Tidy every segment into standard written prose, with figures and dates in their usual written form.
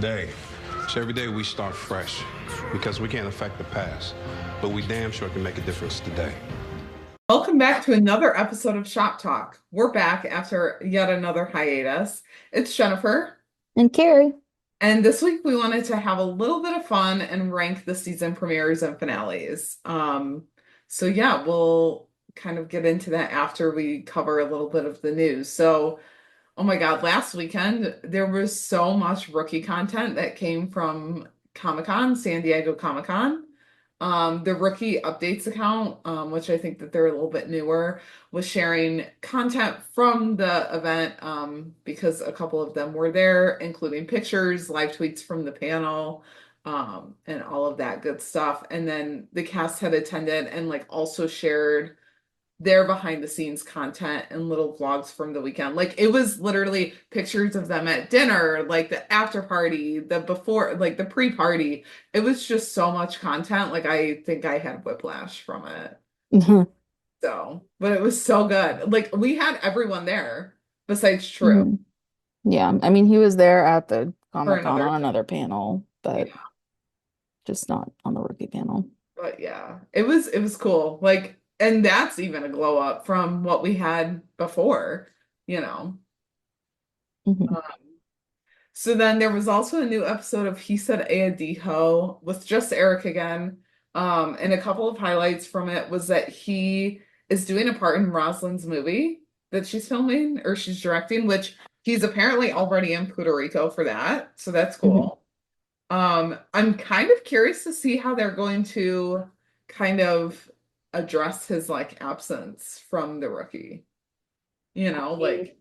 today. So every day we start fresh because we can't affect the past, but we damn sure can make a difference today. Welcome back to another episode of Shop Talk. We're back after yet another hiatus. It's Jennifer, And Carrie. and this week we wanted to have a little bit of fun and rank the season premieres and finales. So yeah, we'll kind of get into that after we cover a little bit of the news. So, oh my God, last weekend there was so much rookie content that came from Comic-Con, San Diego Comic-Con. The Rookie Updates account, which I think that they're a little bit newer, was sharing content from the event because a couple of them were there, including pictures, live tweets from the panel, and all of that good stuff. And then the cast had attended and like also shared their behind the scenes content and little vlogs from the weekend. Like it was literally pictures of them at dinner, like the after party, the before, like the pre-party. It was just so much content. Like I think I had whiplash from it. Mhm. So, but it was so good. Like we had everyone there besides True Mhm. Yeah, I mean, he was there at the for Comic-Con another. on another panel, Yeah, but just not on the rookie panel. but yeah, it was cool. Like, and that's even a glow up from what we had before, you know. Mhm. So then there was also a new episode of He Said Ayadiho with just Eric again. And a couple of highlights from it was that he is doing a part in Rosalind's movie that she's filming or she's directing, which he's apparently already in Puerto Rico for that. So that's Mhm. cool. I'm kind of curious to see how they're going to kind of address his like absence from the rookie. You know, like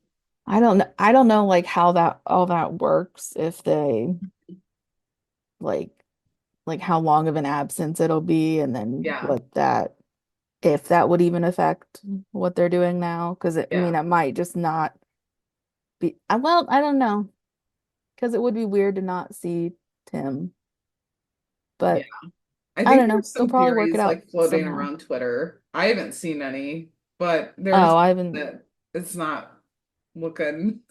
I don't know like how that all that works if they like how long of an absence it'll be and then yeah, what that if that would even affect what they're doing now because I yeah, mean it might just not be well I don't know because it would be weird to not see Tim, yeah. but I I think don't know. there's They'll some probably work it theories out like floating somehow. around Twitter. I haven't seen any, but there's Oh, I haven't. that it's not looking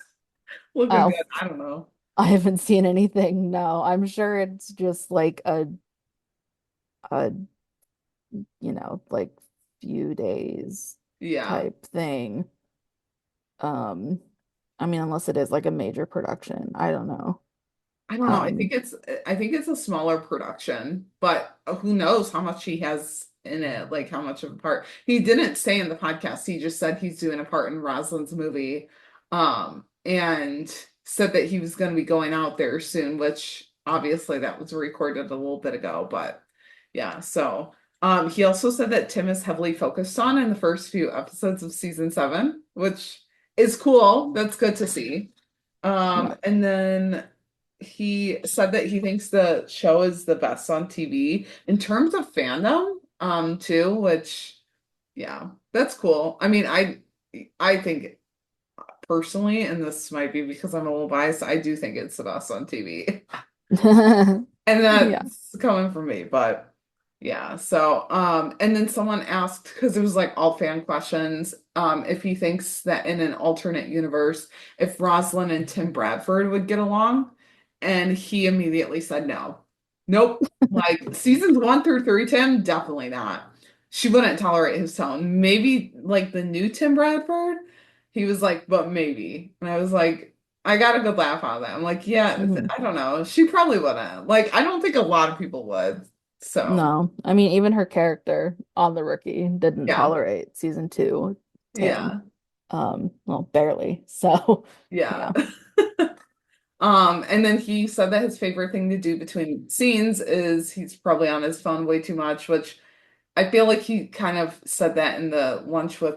looking Oh, good. I don't know. I haven't seen anything. No, I'm sure it's just like a like few days Yeah. type thing. Um, I mean, unless it is like a major production. I don't know. I don't know. Um, I think it's a smaller production, but who knows how much he has in it, like how much of a part. He didn't say in the podcast. He just said he's doing a part in Rosalind's movie. And said that he was going to be going out there soon, which obviously that was recorded a little bit ago, but yeah, so he also said that Tim is heavily focused on in the first few episodes of season 7, which is cool. That's good to see. yeah. And then he said that he thinks the show is the best on TV in terms of fandom, too, which yeah, that's cool. I mean, I think personally, and this might be because I'm a little biased, I do think it's the best on TV. And Yeah. that's coming from me, but yeah. So, and then someone asked, because it was like all fan questions, if he thinks that in an alternate universe, if Rosalind and Tim Bradford would get along, and he immediately said no. Nope. Like seasons 1 through 3, Tim, definitely not. She wouldn't tolerate his tone. Maybe like the new Tim Bradford, he was like, but maybe. And I was like, I got a good laugh out of that. I'm like, yeah, Mhm. I don't know. She probably wouldn't. Like, I don't think a lot of people would. So, No, I mean, even her character on The Rookie didn't yeah, tolerate season 2 Tim. yeah, Well, barely. So, yeah. yeah. And then he said that his favorite thing to do between scenes is he's probably on his phone way too much, which I feel like he kind of said that in the lunch with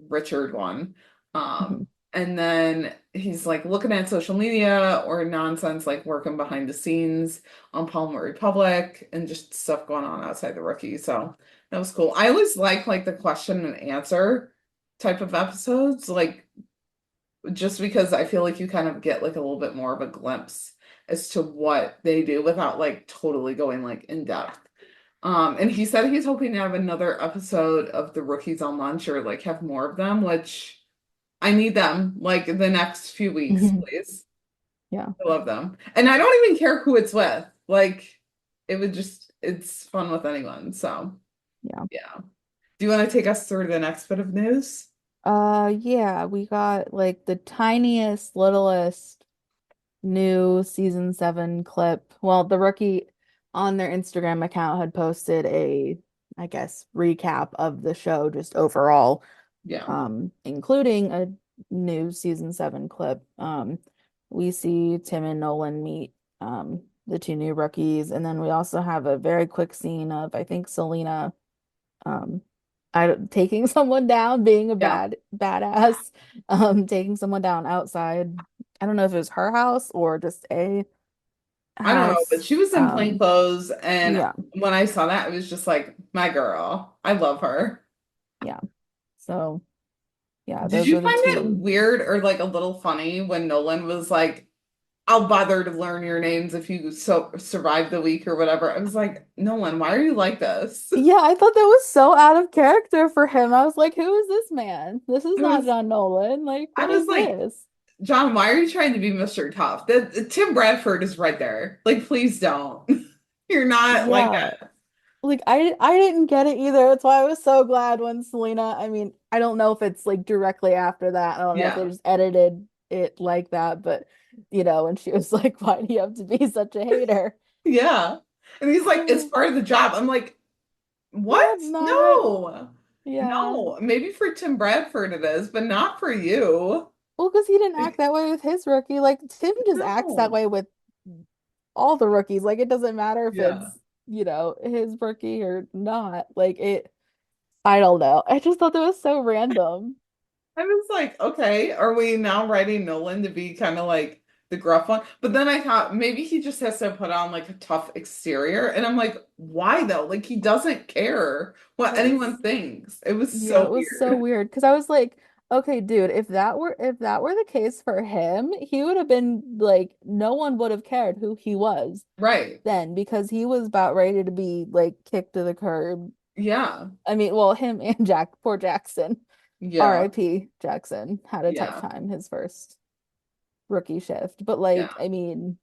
Richard one. Mhm. And then he's like looking at social media or nonsense, like working behind the scenes on Palmer Republic and just stuff going on outside the rookie. So that was cool. I always like the question and answer type of episodes, like just because I feel like you kind of get like a little bit more of a glimpse as to what they do without like totally going like in depth. And he said he's hoping to have another episode of the Rookies on Lunch or like have more of them, which I need them like the next few weeks, Mhm. please. Yeah. I love them. And I don't even care who it's with. Like it's fun with anyone. So Yeah. yeah. Do you want to take us through the next bit of news? Yeah, we got like the tiniest, littlest new season 7 clip. Well, the rookie on their Instagram account had posted a, I guess, recap of the show just overall, Yeah. including a new season 7 clip. We see Tim and Nolan meet the two new rookies, and then we also have a very quick scene of I think Selena um taking someone down, being a Yeah. badass, taking someone down outside. I don't know if it was her house or just a I don't know, but house. she was in plain clothes, and Yeah, when I saw that, it was just like, my girl. I love her. yeah. So yeah, Did those you are the find it two. weird or like a little funny when Nolan was like, I'll bother to learn your names if you survive the week or whatever? I was like, Nolan, why are you like this? Yeah, I thought that was so out of character for him. I was like, who is this man? This is I not was John Nolan. Like, I what was is like, this? John, why are you trying to be Mr. Tough? Tim Bradford is right there. Like, please don't. You're not like Yeah. that. Like I didn't get it either. That's why I was so glad when Selena, I mean, I don't know if it's like directly after that. I don't know if they Yeah. just edited it like that, but and she was like, why do you have to be such a hater? Yeah. And he's like, it's Oh, part of the job. I'm like, yeah, what? it's not. No. Yeah. No. Maybe for Tim Bradford it is, but not for you. Well, because he didn't act Like, that way with his rookie. Like Tim just acts that no. way with all the rookies. Like it doesn't matter if Yeah. it's, his rookie or not. Like I don't know. I just thought that was so random. I was like, okay, are we now writing Nolan to be kind of like the gruff one? But then I thought maybe he just has to put on like a tough exterior. And I'm like, why though? Like he doesn't care what It anyone was thinks. It was Yeah, so it was so weird. weird because I was like, okay, dude, if that were the case for him, he would have been like no one would have cared who he was Right. then because he was about ready to be like kicked to the curb. Yeah. I mean, well, him and poor Jackson, Yeah. R.I.P. Jackson had a tough Yeah. time his first rookie shift. But Yeah. like, I mean,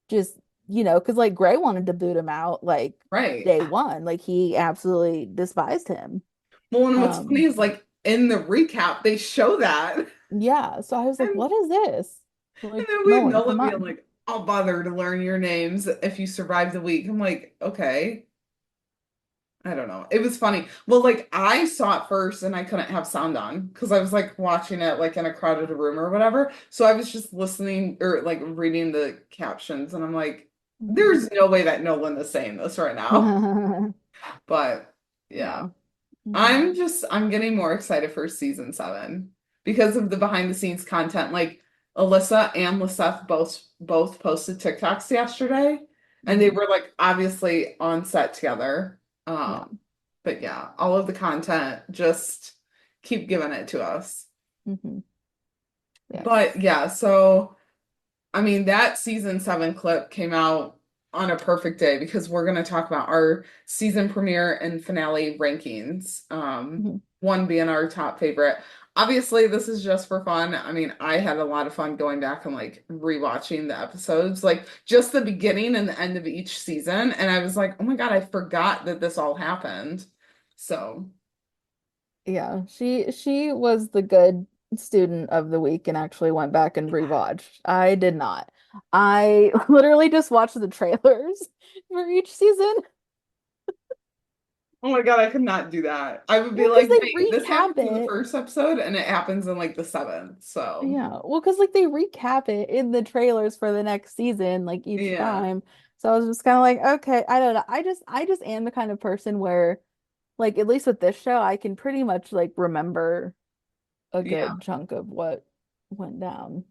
just because like Gray wanted to boot him out like Right. day one, like he absolutely despised him. Well, and what's funny Um, is like in the recap, they show that. Yeah, so I was like, And, what is this? and Like, then we have Nolan, Nolan come being on. like, I'll bother to learn your names if you survive the week. I'm like, okay. I don't know. It was funny. Well, like I saw it first and I couldn't have sound on because I was like watching it like in a crowded room or whatever. So I was just listening or like reading the captions and I'm like, Mhm. there's no way that Nolan is saying this right now. But yeah. Yeah. Mhm. I'm getting more excited for season 7 because of the behind the scenes content. Like Alyssa and Liseth both posted TikToks yesterday and they Mhm. were like obviously on set together. Yeah. But yeah, all of the content just keep giving it to us. Mhm. But Yes. yeah, so I mean, that season 7 clip came out on a perfect day because we're going to talk about our season premiere and finale rankings. Mhm. One being our top favorite. Obviously, this is just for fun. I mean, I had a lot of fun going back and like rewatching the episodes, like just the beginning and the end of each season. And I was like, oh my God, I forgot that this all happened. So, Yeah. She was the good student of the week and actually went back and rewatched. I did not. I literally just watched the trailers for each season. oh my God, I could not do that. I would be Well, because like, they wait, this recap happens in the it. first episode and it happens in like the seventh. So, Yeah, well, because like they recap it in the trailers for the next season, like each yeah. time. So I was just kind of like, okay, I don't know. I just am the kind of person where, like, at least with this show, I can pretty much like remember a Yeah. good chunk of what went down.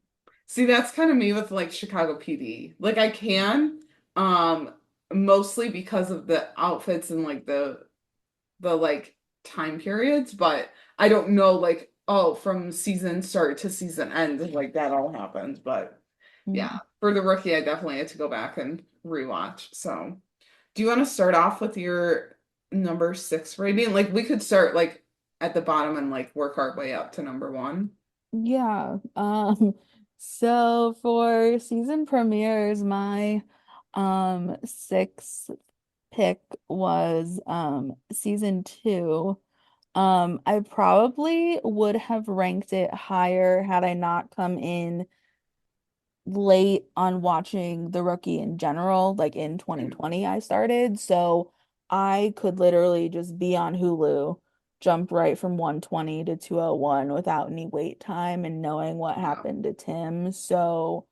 See, that's kind of me with like Chicago PD. Like I can, um, mostly because of the outfits and like the like time periods, but I don't know like oh from season start to season end like that all happens. But yeah, Mhm. for the rookie, I definitely had to go back and rewatch. So, do you want to start off with your number 6 rating? Like we could start like at the bottom and like work our way up to number 1. Yeah. So for season premieres, my sixth pick was season two. I probably would have ranked it higher had I not come in late on watching The Rookie in general. Like in 2020 I started, so I could literally just be on Hulu, jump right from 120 to 201 without any wait time and knowing what Yeah. happened to Tim. So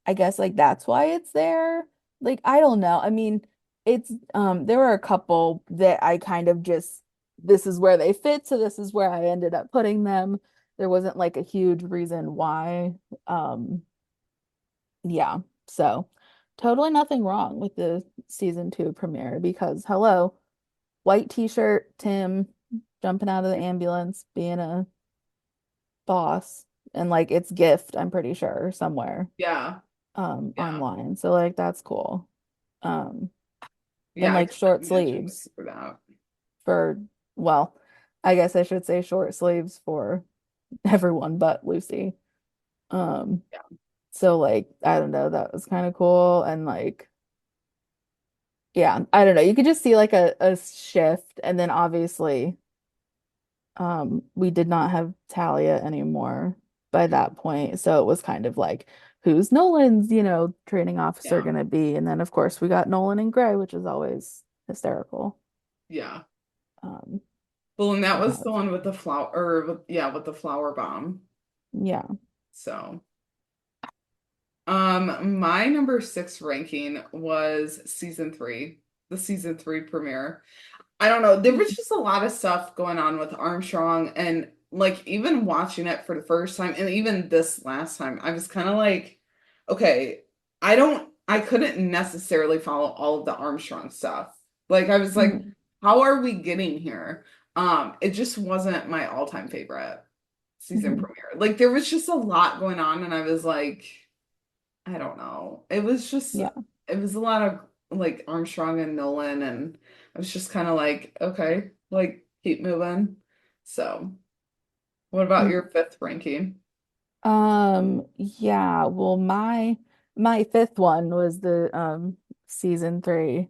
I guess like that's why it's there. Like I don't know. I mean, it's there were a couple that I kind of just this is where they fit, so this is where I ended up putting them. There wasn't like a huge reason why. Yeah. So totally nothing wrong with the season two premiere because hello, white t-shirt, Tim jumping out of the ambulance, being a boss, and like it's gift, I'm pretty sure, somewhere Yeah. Yeah. online. So like that's cool. Um and Yeah, I like can short imagine sleeves for that. for well, I guess I should say short sleeves for everyone but Lucy. Um Yeah. so like I don't know, that was kind of cool and like yeah, I don't know. You could just see like a shift and then obviously we did not have Talia anymore by that point. So it was kind of like who's Nolan's, training officer Yeah. gonna be? And then of course we got Nolan in gray, which is always hysterical. Yeah. Um Well, and that and was that the was one with the flower, or yeah, with the flower bomb. yeah. So, my number six ranking was season three, the season three premiere. I don't know. There was just a lot of stuff going on with Armstrong, and like even watching it for the first time, and even this last time, I was kind of like, okay, I couldn't necessarily follow all of the Armstrong stuff. Like I was like, Mhm. how are we getting here? It just wasn't my all-time favorite season Mhm. premiere. Like there was just a lot going on, and I was like, I don't know. Yeah. It was a lot of like Armstrong and Nolan, and I was just kind of like, okay, like keep moving. So, what about Mm. your fifth ranking? Yeah, well my fifth one was the season three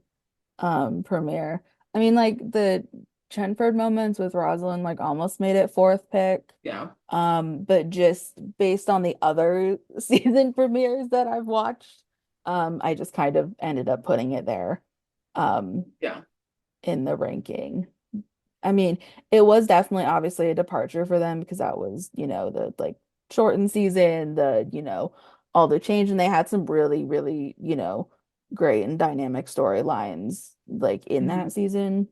premiere. I mean like the Chenford moments with Rosalind like almost made it fourth pick. Yeah, But just based on the other season premieres that I've watched, I just kind of ended up putting it there um yeah, in the ranking. I mean, it was definitely obviously a departure for them because that was, the like shortened season, all the change, and they had some really, really, great and dynamic storylines like in mhm, that season,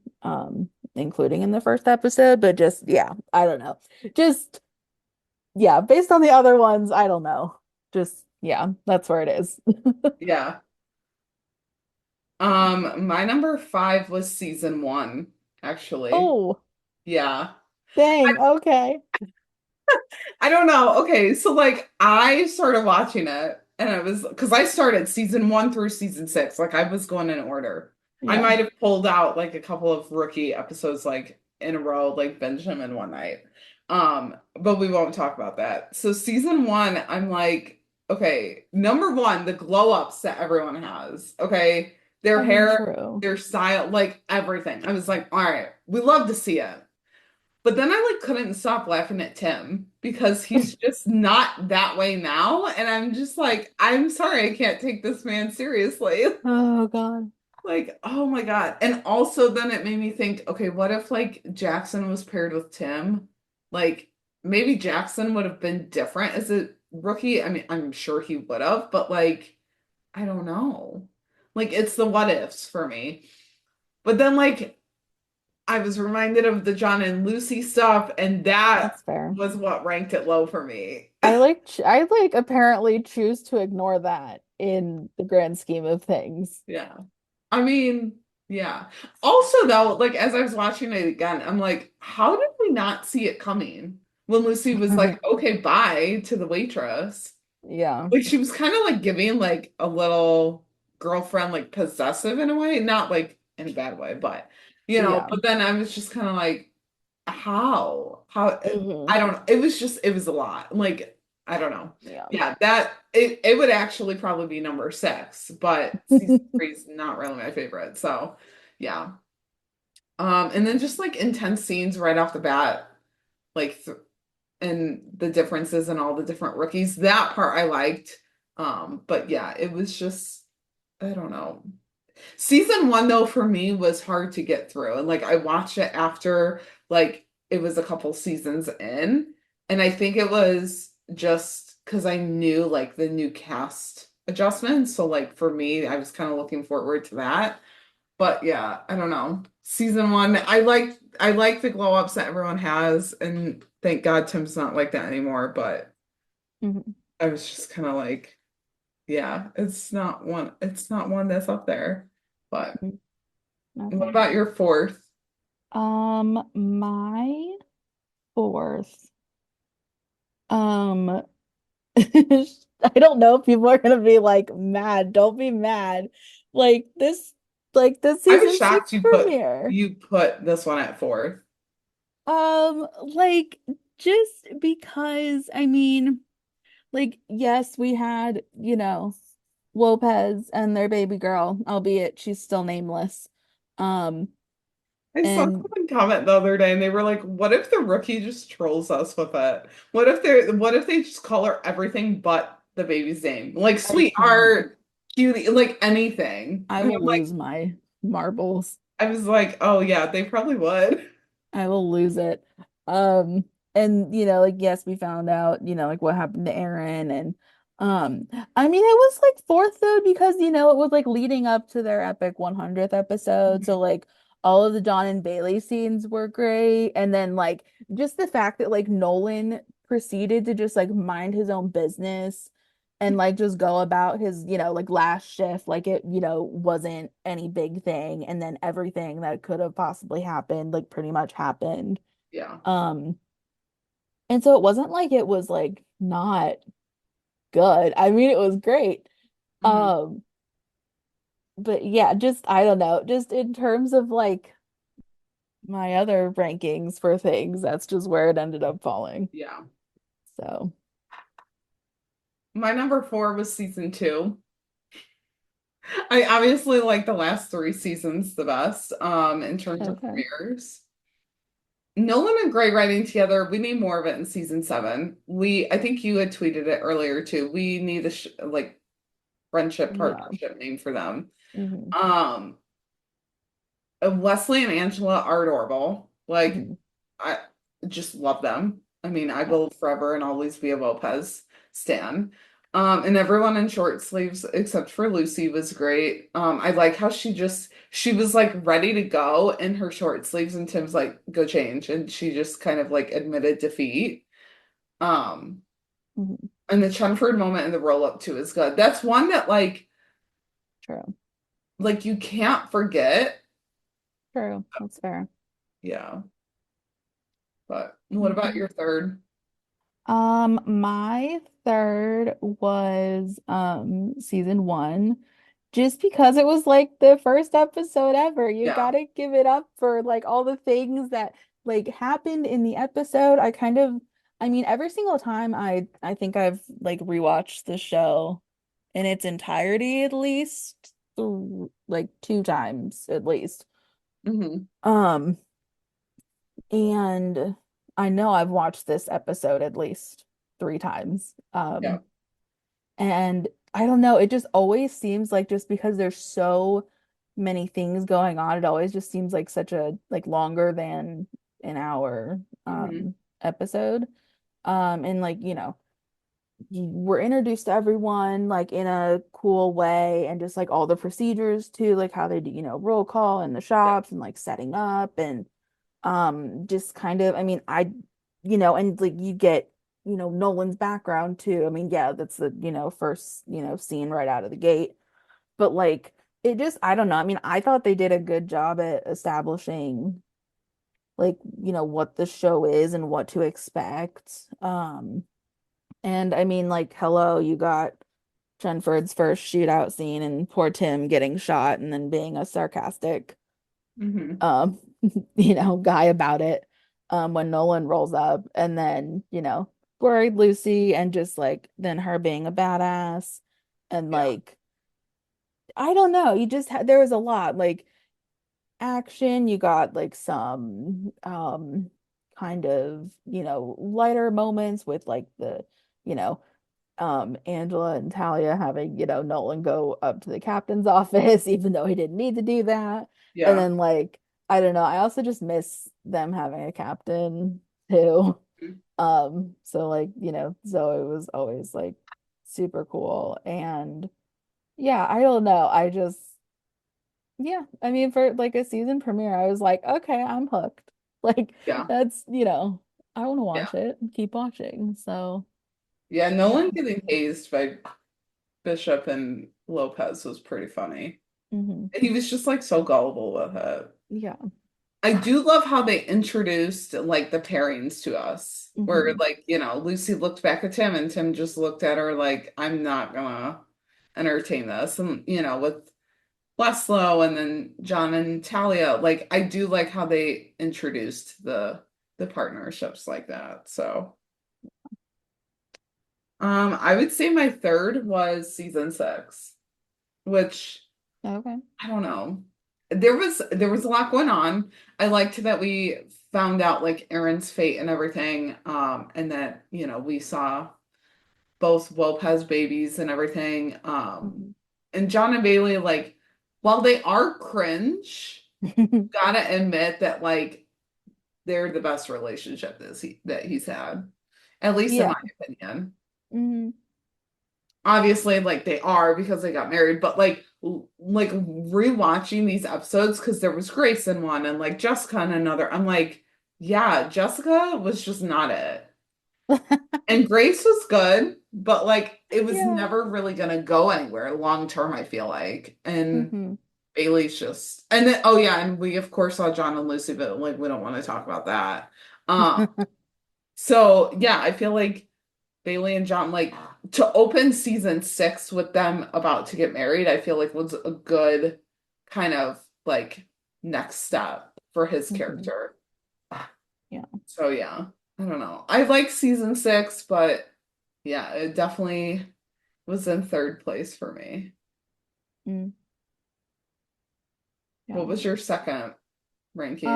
including in the first episode. But just, yeah, I don't know. Just, yeah, based on the other ones, I don't know. Just, yeah, that's where it is. yeah. My number five was season one, actually. Oh, Yeah. dang. Okay. I don't know. Okay, so like I started watching it and I was because I started season one through season six. Like I was going in order. I Yeah, might have pulled out like a couple of rookie episodes like in a row, like Benjamin one night. But we won't talk about that. So season one, I'm like, okay, number one, the glow ups that everyone has. Okay. Their I mean, hair, true. their style, like everything. I was like, all right, we love to see it. But then I like couldn't stop laughing at Tim because he's just not that way now. And I'm just like, I'm sorry, I can't take this man seriously. Oh God. Like, oh my God. And also then it made me think, okay, what if like Jackson was paired with Tim? Like maybe Jackson would have been different as a rookie. I mean, I'm sure he would have, but like, I don't know. Like it's the what ifs for me. But then like I was reminded of the John and Lucy stuff, and that That's fair. was what ranked it low for me. I like apparently choose to ignore that in the grand scheme of things. Yeah. I mean, yeah. Also, though, like as I was watching it again, I'm like, how did we not see it coming when Lucy was like, okay, bye to the waitress? Yeah. Like she was kind of like giving like a little girlfriend, like possessive in a way, not like in a bad way, but Yeah. but then I was just kind of like, how? Hmm. I don't know. It was just, it was a lot. Like, I don't know. Yeah. Yeah, that it would actually probably be number six, but season three is not really my favorite. So yeah. And then just like intense scenes right off the bat, like and the differences in all the different rookies. That part I liked. But yeah, it was just I don't know. Season one though for me was hard to get through. And like I watched it after like it was a couple seasons in. And I think it was just because I knew like the new cast adjustments. So like for me, I was kind of looking forward to that. But yeah, I don't know. Season one, I like the glow ups that everyone has, and thank God Tim's not like that anymore. But Mhm. I was just kind of like, yeah, it's not one that's up there. But Mhm. what Okay. about your fourth? My fourth. Um, I don't know if people are gonna be like mad. Don't be mad. Like this I was season shocked six you put premiere. you put this one at fourth. Like just because I mean, like yes, we had, Lopez and their baby girl, albeit she's still nameless. Um, I saw and someone comment the other day and they were like, what if the rookie just trolls us with it? What if they just call her everything but the baby's name? Like I can't. sweetheart, cutie, like anything. I And will lose my marbles. I was like, oh yeah, they probably would. I will lose it. Um, and like yes, we found out, like what happened to Aaron and I mean it was like fourth though because it was like leading up to their epic 100th episode. So like all of the John and Bailey scenes were great. And then like just the fact that like Nolan proceeded to just like mind his own business and like just go about his, like last shift like it, wasn't any big thing and then everything that could have possibly happened like pretty much happened. Yeah. Um and so it wasn't like it was like not good. I mean it was great. Mhm. Um but yeah, just I don't know, just in terms of like my other rankings for things, that's just where it ended up falling. Yeah. So, My number four was season two. I obviously like the last three seasons the best, in terms of okay. premieres. Nolan and Gray writing together, we need more of it in season seven. I think you had tweeted it earlier too. We need a like friendship Yeah. partnership name for them. Hmm. Um, Wesley and Angela are adorable. Like, Hmm. I just love them. I mean, I Yeah. will forever and always be a Lopez stan. And everyone in short sleeves except for Lucy was great. I like how she was like ready to go in her short sleeves, and Tim's like, go change, and she just kind of like admitted defeat. Um, Hmm. and the Chenford moment in the roll up too is good. That's one that True. like you can't forget. True. That's fair. Yeah. But what about Mhm. your third? My third was season one. Just because it was like the first episode ever. You Yeah. gotta give it up for like all the things that like happened in the episode. I mean, every single time I think I've like rewatched the show in its entirety at least like two times at least. Hmm. Um, and I know I've watched this episode at least three times. Yeah. And I don't know, it just always seems like just because there's so many things going on, it always just seems like such a like longer than an hour Hmm. episode. And like, we're introduced to everyone like in a cool way and just like all the procedures too, like how they do, roll call in the Yeah. shops and like setting up and just kind of I mean and like you get Nolan's background too. I mean yeah, that's the first scene right out of the gate, but like it just I don't know, I mean I thought they did a good job at establishing like what the show is and what to expect. And I mean like hello, you got Chenford's first shootout scene and poor Tim getting shot and then being a sarcastic Hmm. um guy about it when Nolan rolls up and then worried Lucy and just like then her being a badass and Yeah. like I don't know, you just had there was a lot like action, you got like some kind of, lighter moments with like the, you know, Angela and Talia having, Nolan go up to the captain's office even though he didn't need to do that. And Yeah. then like I don't know, I also just miss them having a captain too. So like, Zoe was always like super cool. And yeah, I don't know. Yeah, I mean, for like a season premiere, I was like, okay, I'm hooked. Like, Yeah. that's, I want to Yeah. watch it and keep watching. So, Yeah. yeah. Nolan getting hazed by Bishop and Lopez was pretty funny. Hmm. And he was just like so gullible with it. Yeah. I do love how they introduced like the pairings to us, where Hmm. like, Lucy looked back at Tim and Tim just looked at her like, I'm not gonna entertain this. And, with Westlow and then John and Talia, like I do like how they introduced the partnerships like that. So I would say my third was season 6, which Okay. I don't know. There was a lot going on. I liked that we found out like Aaron's fate and everything, and that we saw both Lopez babies and everything. Hmm. And John and Bailey, like, while they are cringe, gotta admit that like they're the best relationship that he's had, at least in Yeah. my opinion. Hmm. Obviously like they are because they got married, but like rewatching these episodes because there was Grace in one and like Jessica in another, I'm like, yeah, Jessica was just not it, and Grace was good, but like it was Yeah. never really gonna go anywhere long term, I feel like. And Hmm. Bailey's just, and then oh yeah, and we of course saw John and Lucy, but like we don't want to talk about that. So yeah, I feel like Bailey and John, like to open season 6 with them about to get married, I feel like was a good kind of like next step for his Hmm. character. Yeah. So yeah, I don't know. I like season 6, but yeah, it definitely was in third place for me. Mm, What yeah. was your second ranking?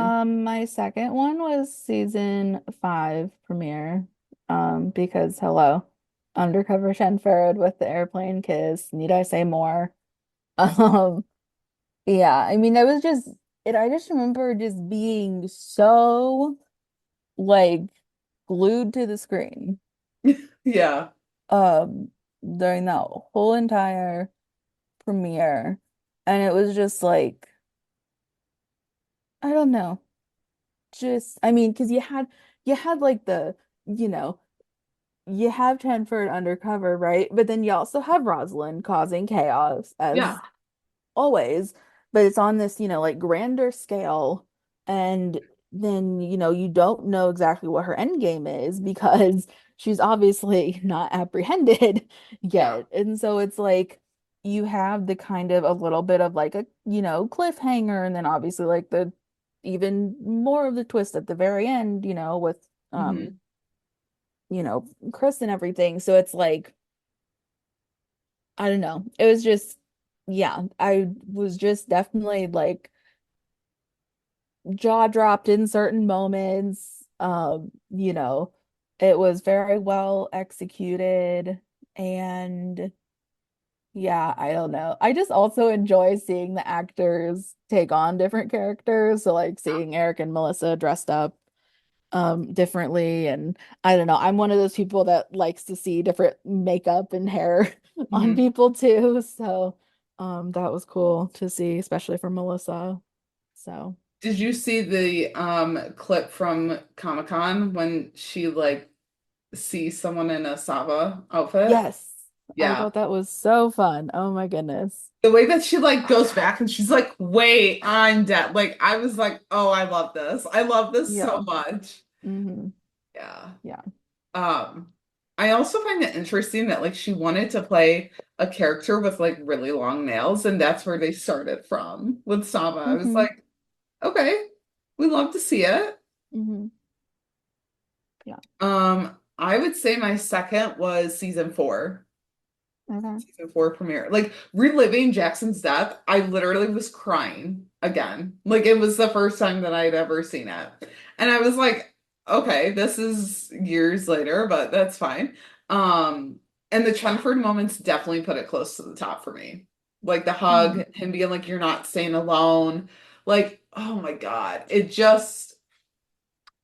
My second one was season 5 premiere. Because hello, Undercover Shenford with the airplane kiss. Need I say more? Um, yeah, I mean, I just remember just being so like glued to the screen Yeah. um during that whole entire premiere. And it was just like, I don't know, just I mean, because you had like you know, you have Chenford undercover, right? But then you also have Rosalind causing chaos Yeah. as always, but it's on this, like grander scale. And then, you don't know exactly what her end game is because she's obviously not apprehended Yeah. yet. And so it's like you have the kind of a little bit of like a, cliffhanger, and then obviously like the even more of the twist at the very end, with Hmm. Chris and everything. So it's like I don't know. It was just, yeah, I was just definitely like jaw dropped in certain moments. It was very well executed. And yeah, I don't know. I just also enjoy seeing the actors take on different characters. So like seeing Eric and Melissa dressed up differently. And I don't know, I'm one of those people that likes to see different makeup and hair on Hmm. people too, so that was cool to see, especially for Melissa. So Did you see the clip from Comic-Con when she like sees someone in a Saba outfit? yes, I Yeah. thought that was so fun. Oh my goodness. The way that she like goes back and she's like, wait, I'm dead. Like I was like, oh, I love this. I love this so Yeah. much. Hmm. Yeah. Yeah. Um, I also find it interesting that like she wanted to play a character with like really long nails, and that's where they started from with Saba. I was Hmm. like, okay, we love to see it. Hmm. Yeah. I would say my second was season four. Okay. Season four premiere. Like reliving Jackson's death, I literally was crying again. Like it was the first time that I'd ever seen it. And I was like, okay, this is years later, but that's fine. Um, and the Chenford moments definitely put it close to the top for me. Like the hug, Mhm. him being like, you're not staying alone. Like, oh my God. It just,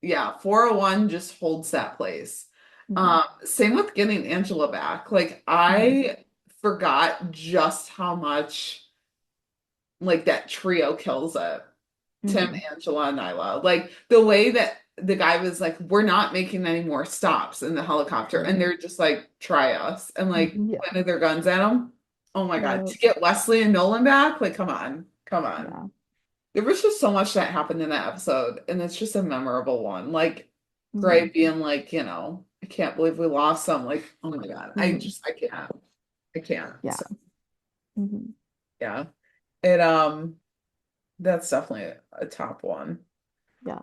yeah, 401 just holds that place. Mhm. Same with getting Angela back. Like Mhm. I forgot just how much like that trio kills it. Tim, Mhm. Angela, and Nyla. Like the way that the guy was like, we're not making any more stops in the helicopter. And they're just like, try us. And like Yeah. pointed their guns at him. Oh my God. Yeah. To get Wesley and Nolan back, like, come on. Come on. Yeah. There was just so much that happened in that episode, and it's just a memorable one. Like Gray Mhm. being like, I can't believe we lost them. Like, oh my God, Mhm. I can't. I can't. Yeah. So Mhm. yeah. It that's definitely a top one. Yeah.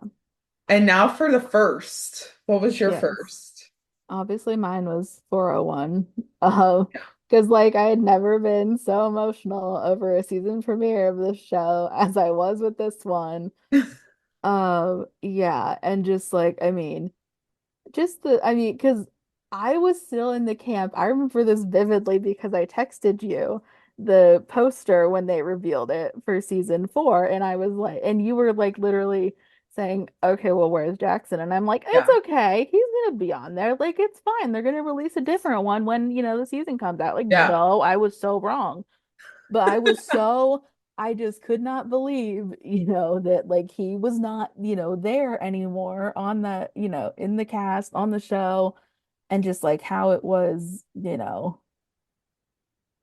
And now for the first. What was your Yes. first? Obviously, mine was 401. Um, Yeah. because like I had never been so emotional over a season premiere of this show as I was with this one. Yeah, and just like I mean, because I was still in the camp. I remember this vividly because I texted you the poster when they revealed it for season four, and I was like, and you were like literally saying, "Okay, well, where's Jackson?" And I'm like, "It's Yeah. okay. He's gonna be on there. Like, it's fine. They're gonna release a different one when, the season comes out." Like, Yeah. no, I was so wrong. But I just could not believe, that like he was not, there anymore on the, in the cast, on the show, and just like how it was,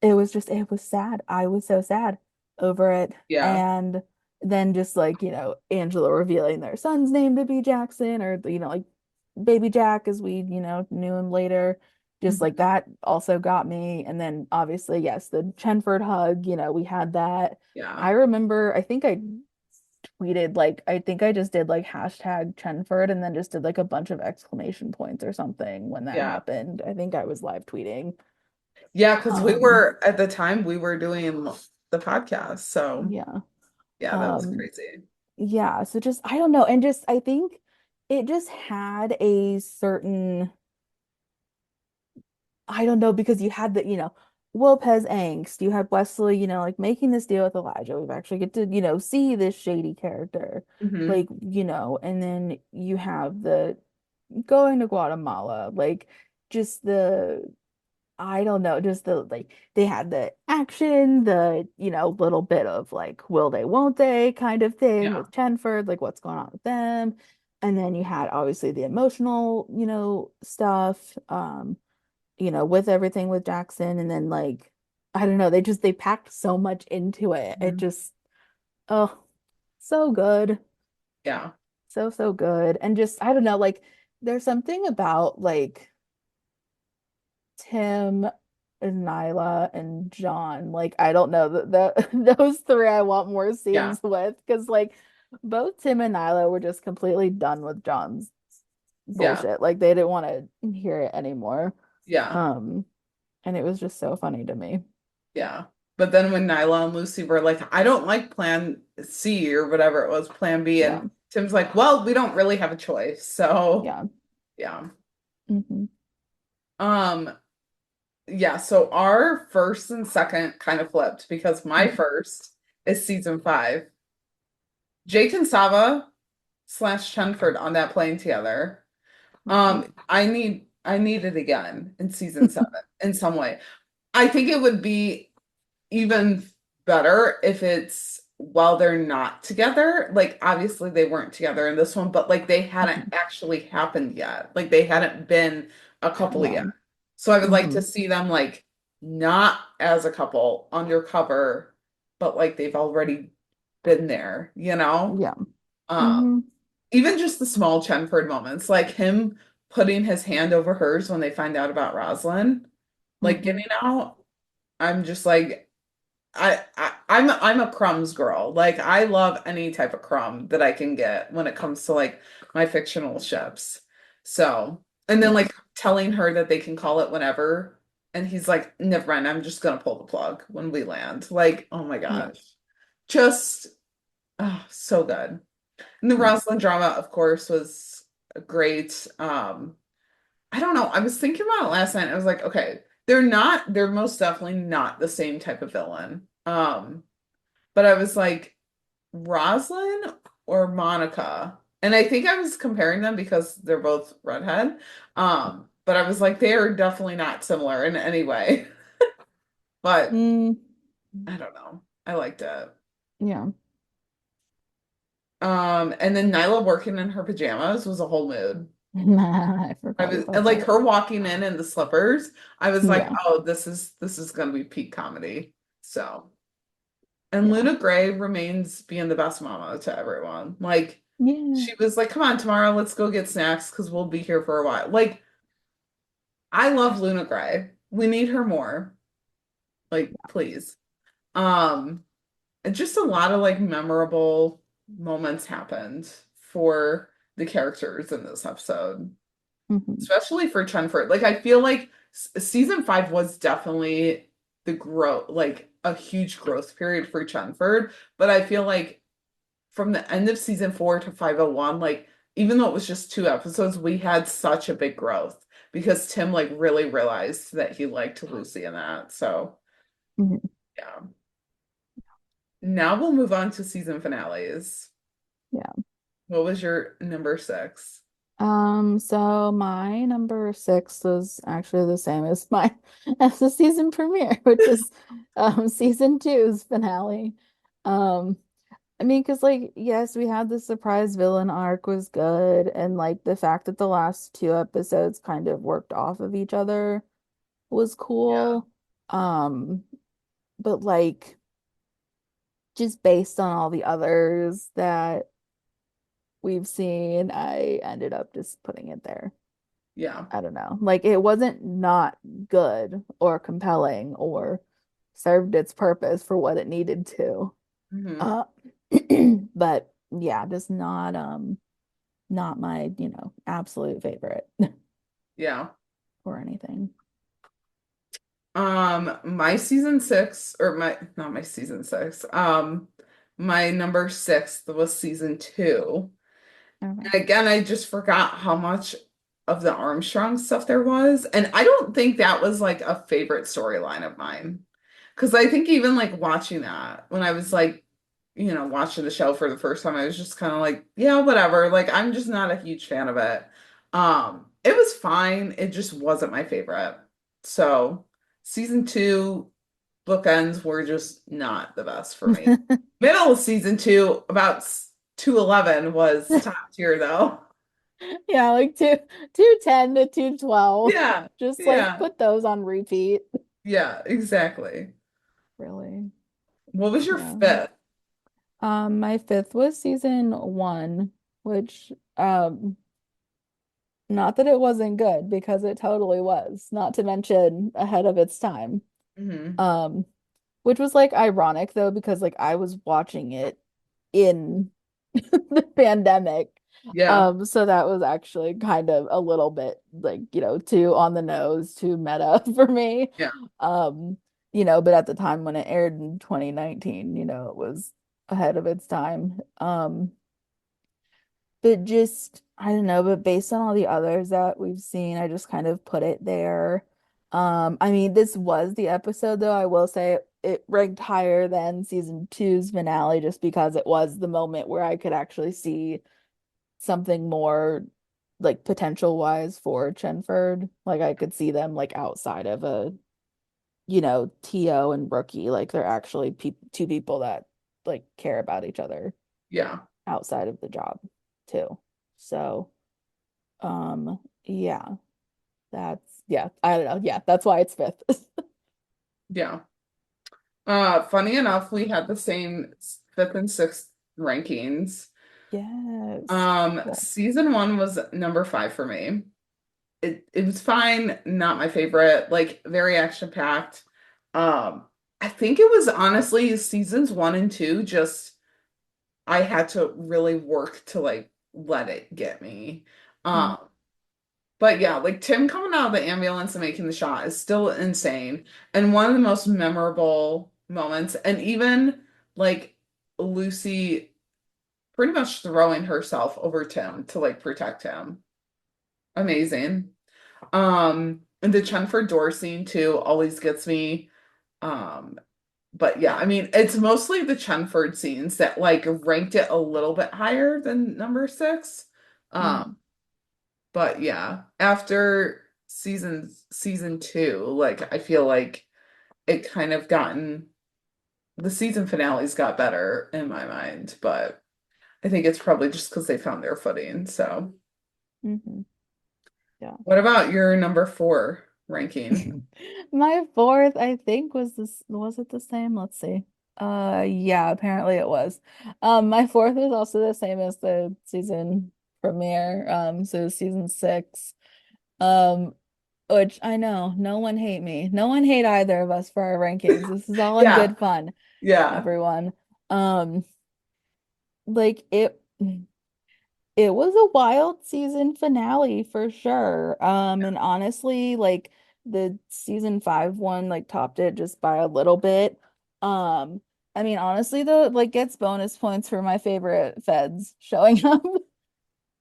it was sad. I was so sad over it. Yeah. And then just like, Angela revealing their son's name to be Jackson or, like baby Jack as we, knew him later. Just like Mhm. that also got me. And then obviously, yes, the Chenford hug, we had that. Yeah. I remember, I think I tweeted like I think I just did like hashtag Chenford and then just did like a bunch of exclamation points or something when that Yeah. happened. I think I was live tweeting. Yeah, because we Um, were at the time we were doing the podcast. So yeah. yeah, that was Um, crazy. yeah, so just I don't know, and just I think it just had a certain I don't know because you had the, Lopez angst, you had Wesley, like making this deal with Elijah. We've actually get to, see this shady character. Hmm. Like, and then you have the going to Guatemala, like just the I don't know, just the like they had the action, the little bit of like will they, won't they kind of thing Yeah. with Chenford, like what's going on with them. And then you had obviously the emotional, stuff, with everything with Jackson. And then like I don't know, they packed so much into it. It Mhm. just oh so good. Yeah. So, so good. And just I don't know, like there's something about like Tim and Nyla and John. Like, I don't know those three I want more Yeah. scenes with because like both Tim and Nyla were just completely done with John's Yeah. bullshit. Like they didn't want to hear it anymore. Yeah. Um, and it was just so funny to me. Yeah. But then when Nyla and Lucy were like, I don't like plan C or whatever it was, plan B, Yeah. and Tim's like, well, we don't really have a choice. So Yeah. yeah. Hmm. Um, yeah, so our first and second kind of flipped because my Hmm. first is season five. Jake and Sava slash Chenford on that plane together. Hmm. I need it again in season seven in some way. I think it would be even better if it's while they're not together. Like obviously they weren't together in this one, but like they hadn't Hmm. actually happened yet. Like they hadn't been a couple Yeah. yet. So I would like Hmm. to see them like not as a couple undercover, but like they've already been there, you know? Yeah. Um, Hmm. even just the small Chenford moments, like him putting his hand over hers when they find out about Rosalind, like Hmm. getting out. I'm just like I'm a crumbs girl. Like I love any type of crumb that I can get when it comes to like my fictional ships. So And then Yeah. like telling her that they can call it whenever. And he's like, never mind, I'm just gonna pull the plug when we land. Like, oh my Yeah. gosh. Just so good. And the Yeah. Rosalind drama, of course, was great. I don't know. I was thinking about it last night. I was like, okay, they're most definitely not the same type of villain. But I was like, Rosalind or Monica? And I think I was comparing them because they're both redhead. But I was like, they are definitely not similar in any way. But Mm, I don't know. I liked it. yeah. And then Nyla working in her pajamas was a whole mood. I I forgot was and about like that. her walking in the slippers. I was like, Yeah. oh, this is gonna be peak comedy. So, and Yeah. Luna Gray remains being the best mama to everyone. Like Yeah. she was like, come on, tomorrow, let's go get snacks because we'll be here for a while. Like, I love Luna Gray. We need her more. Like, please. Um, and just a lot of like memorable moments happened for the characters in this episode, Hmm. especially for Chenford. Like, I feel like season 5 was definitely the growth, like a huge growth period for Chenford. But I feel like from the end of season 4 to 501, like, even though it was just 2 episodes, we had such a big growth because Tim, like, really realized that he liked Lucy in that. So, Hmm. yeah. Now we'll move on to season finales. Yeah. What was your number 6? So my number 6 was actually the same as my as the season premiere, which is season two's finale. Um, I mean, because like, yes, we had the surprise villain arc was good, and like the fact that the last two episodes kind of worked off of each other was Yeah. cool. Um, but like just based on all the others that we've seen, I ended up just putting it there. Yeah. I don't know. Like it wasn't not good or compelling or served its purpose for what it needed to. Hmm. Uh, but yeah, just not my, absolute favorite Yeah. or anything. My season 6, or my not my season 6. My number 6 was season 2. Okay. And again, I just forgot how much of the Armstrong stuff there was. And I don't think that was like a favorite storyline of mine. Because I think even like watching that, when I was like, watching the show for the first time, I was just kind of like, yeah, whatever. Like, I'm just not a huge fan of it. It was fine. It just wasn't my favorite. So, season 2 bookends were just not the best for me. Middle of season 2, about 211 was top tier though. Yeah, like 210 to 212. Yeah, Just like yeah, put those on repeat. yeah, exactly. Really. What was your Yeah. fifth? My fifth was season one, which not that it wasn't good because it totally was, not to mention ahead of its time. Hmm. Um, which was like ironic though, because like I was watching it in the pandemic. Yeah, So that was actually kind of a little bit like, too on the nose, too meta for me. yeah, Um, but at the time when it aired in 2019, it was ahead of its time. But just I don't know, but based on all the others that we've seen, I just kind of put it there. I mean, this was the episode though, I will say it ranked higher than season two's finale just because it was the moment where I could actually see something more like potential wise for Chenford. Like I could see them like outside of a, TO and Rookie. Like they're actually pe two people that like care about each other yeah, outside of the job too. So, yeah, yeah, I don't know. Yeah, that's why it's fifth. yeah. Funny enough, we had the same fifth and sixth rankings. Yes. Cool. Season 1 was number 5 for me. It was fine, not my favorite, like very action packed. I think it was honestly seasons 1 and 2, just I had to really work to like let it get me. Mm. Um, But yeah, like Tim coming out of the ambulance and making the shot is still insane. And one of the most memorable moments, and even like Lucy pretty much throwing herself over Tim to like protect him. Amazing. And the Chenford door scene too always gets me. Um, but yeah, I mean, it's mostly the Chenford scenes that like ranked it a little bit higher than number six. Mm, Um, but yeah, after season two, like I feel like it kind of gotten the season finales got better in my mind, but I think it's probably just because they found their footing. So, hmm Yeah. what about your number four ranking? My fourth, I think, was it the same? Let's see. Yeah, apparently it was. My fourth was also the same as the season premiere. So season six. Um, which I know, no one hate me. No one hate either of us for our rankings. This is all in Yeah, good fun, yeah, everyone. Um, like it was a wild season finale for sure. And honestly, like the season five one like topped it just by a little bit. Um, I mean, honestly though, like gets bonus points for my favorite feds showing up.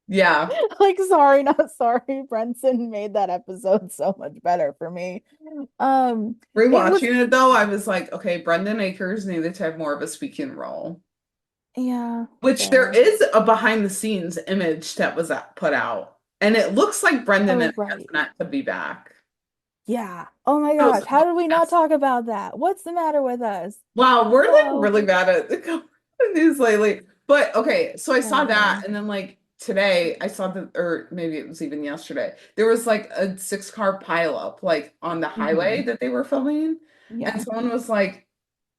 yeah. Like, sorry, not sorry. Brenson made that episode so much better for me. It was, Rewatching it though, I was like, okay, Brendan Akers needed to have more of a speaking role. yeah, Which there fair. is a behind the scenes image that was put out, and it looks like Brendan Oh, and right. Antoinette could be back. Yeah. Oh my So, gosh. How did we not talk about that? What's the matter with us? wow, we're like Hello. really bad at the news lately. But okay, so I saw that, Sorry. and then like today, I saw the, or maybe it was even yesterday, there was like a 6 car pileup like on the highway Hmm that they were filming, and Yeah. someone was like,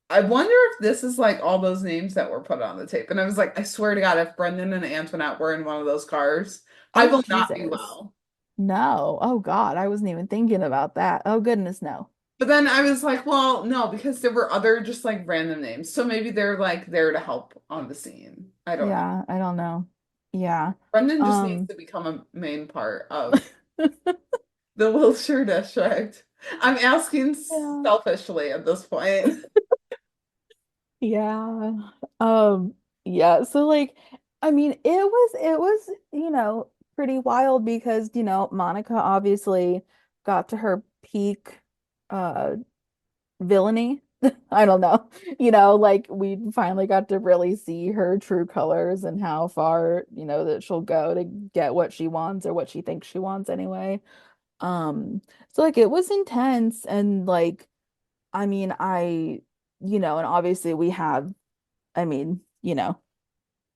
I wonder if this is like all those names that were put on the tape. And I was like, I swear to God, if Brendan and Antoinette were in one of those cars, I Oh, will not be Jesus. well. No. Oh, God. I wasn't even thinking about that. Oh, goodness, no. But then I was like, well, no, because there were other just like random names. So maybe they're like there to help on the scene. I don't know. Yeah, I don't know. Yeah. Brendan just needs Um, to become a main part of the Wilshire District. I'm asking yeah. selfishly at this point. Yeah. Yeah. So like, I mean, it was, pretty wild because, Monica obviously got to her peak uh villainy. I don't know. Like we finally got to really see her true colors and how far, that she'll go to get what she wants or what she thinks she wants anyway. So like it was intense and like I mean and obviously we have I mean,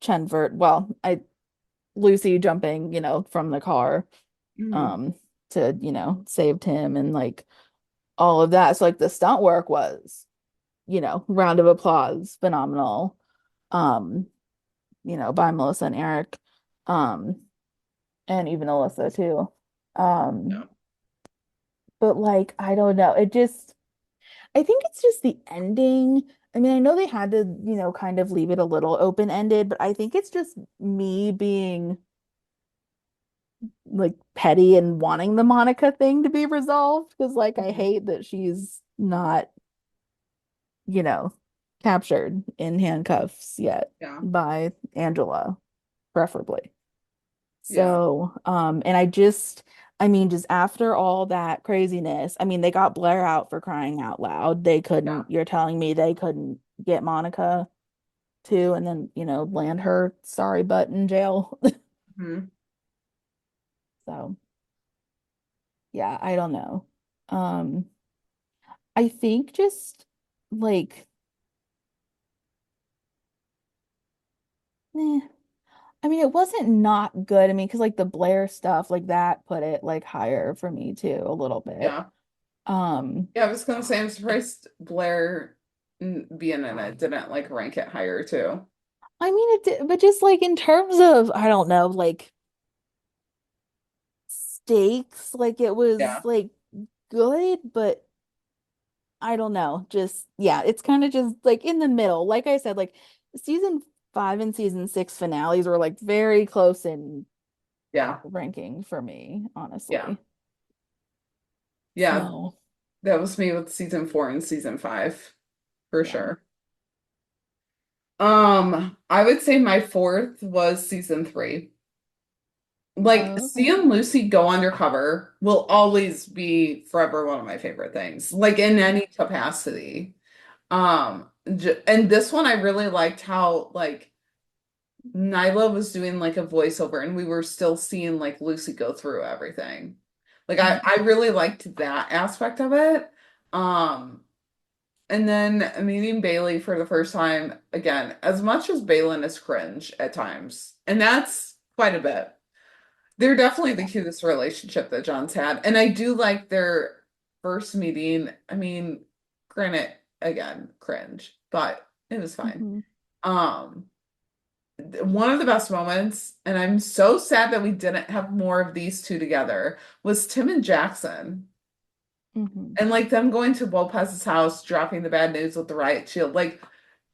Chenford, well, I Lucy jumping, from the car Mhm. um to, saved him and like all of that. So like the stunt work was round of applause, phenomenal. Um, by Melissa and Eric. Um, and even Alyssa too. Yeah. Um, but like I don't know. I think it's just the ending. I mean, I know they had to, kind of leave it a little open-ended, but I think it's just me being like petty and wanting the Monica thing to be resolved because like I Mhm. hate that she's not, you know, captured in handcuffs yet Yeah. by Angela, preferably. Yeah. So, and I mean, just after all that craziness, I mean, they got Blair out for crying out loud. Yeah. You're telling me they couldn't get Monica too, and then, land her sorry butt in jail. Mhm. So, yeah, I don't know. Um, I think just like, eh, I mean, it wasn't not good. I mean, because like the Blair stuff, like that put it like higher for me too, a little bit. Yeah. Um, Yeah, I was gonna say I'm surprised Blair being in it didn't like rank it higher too. I mean, it did, but just like in terms of, I don't know, like stakes, like it was Yeah. like good, but I don't know. Just, yeah, it's kind of just like in the middle. Like I said, like season five and season six finales were like very close in Yeah. ranking for me, Yeah. honestly. Yeah. So, That was me with season 4 and season 5 for yeah. sure. I would say my fourth was season 3. Like Oh, okay. seeing Lucy go undercover will always be forever one of my favorite things, like in any capacity. And this one I really liked how like Nyla was doing like a voiceover and we were still seeing like Lucy go through everything. Like I Mhm. really liked that aspect of it. Um, and then meeting Bailey for the first time again, as much as Balin is cringe at times, and that's quite a bit. They're definitely the cutest relationship that John's had. And I do like their first meeting. I mean, granted, again, cringe, but it was fine. Mhm. Um, one of the best moments, and I'm so sad that we didn't have more of these two together, was Tim and Jackson. Mhm. And like them going to Lopez's house, dropping the bad news with the riot shield. Like,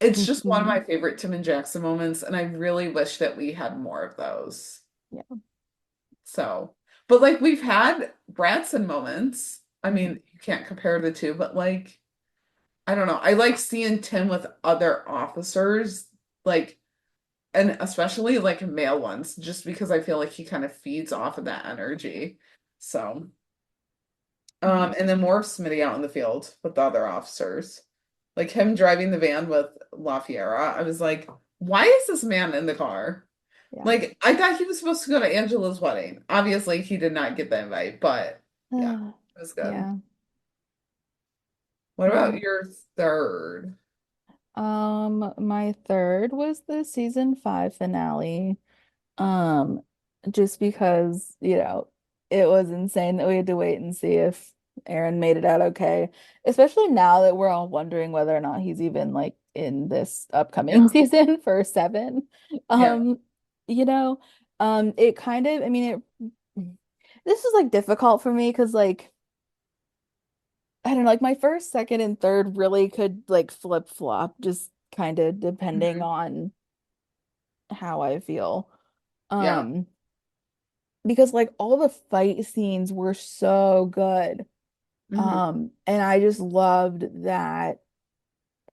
it's just one of Mhm. my favorite Tim and Jackson moments, and I really wish that we had more of those. Yeah. So, but like we've had Branson moments. I Mhm. mean, you can't compare the two, but like, I don't know. I like seeing Tim with other officers, like, and especially like male ones, just because I feel like he kind of feeds off of that energy. So, Mhm. and then more of Smitty out in the field with the other officers. Like him driving the van with La Fiera. I was like, why is this man in the car? Yeah. Like, I thought he was supposed to go to Angela's wedding. Obviously, he did not get the invite, but yeah, it was good. Yeah. What about Yeah. your third? My third was the season 5 finale. Um, just because, it was insane that we had to wait and see if Aaron made it out okay, especially now that we're all wondering whether or not he's even like in this upcoming Yeah, season for 7. yeah, Um, you know, it kind of, I mean, this is like difficult for me because like I don't know, like my first, second, and third really could like flip flop, just kind of depending hmm, on how I feel. yeah, Um, because like all the fight scenes were so good. hmm, And I just loved that.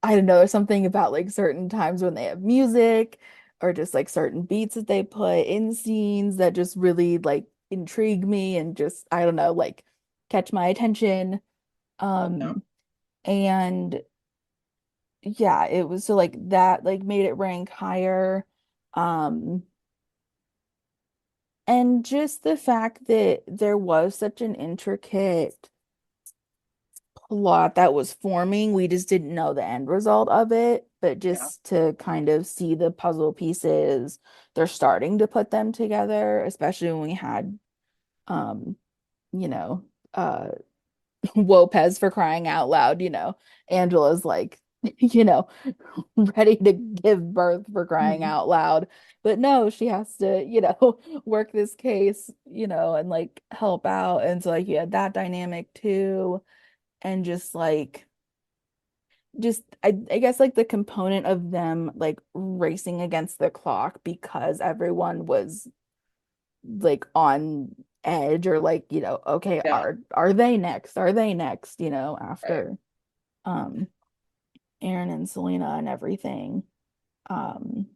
I don't know, there's something about like certain times when they have music or just like certain beats that they put in scenes that just really like intrigue me and just, I don't know, like catch my attention. yeah, Um, and yeah, it was so like that like made it rank higher. Um, and just the fact that there was such an intricate plot that was forming. We just didn't know the end result of it, but yeah, just to kind of see the puzzle pieces, they're starting to put them together, especially when we had um, you know, uh Lopez for crying out loud, Angela's like, you know, ready to give birth for crying mhm, out loud. But no, she has to, work this case, and like help out. And so like you had that dynamic too. And just I guess like the component of them like racing against the clock because everyone was like on edge or like okay, yeah, are they next, right. after um Aaron and Selena and everything. um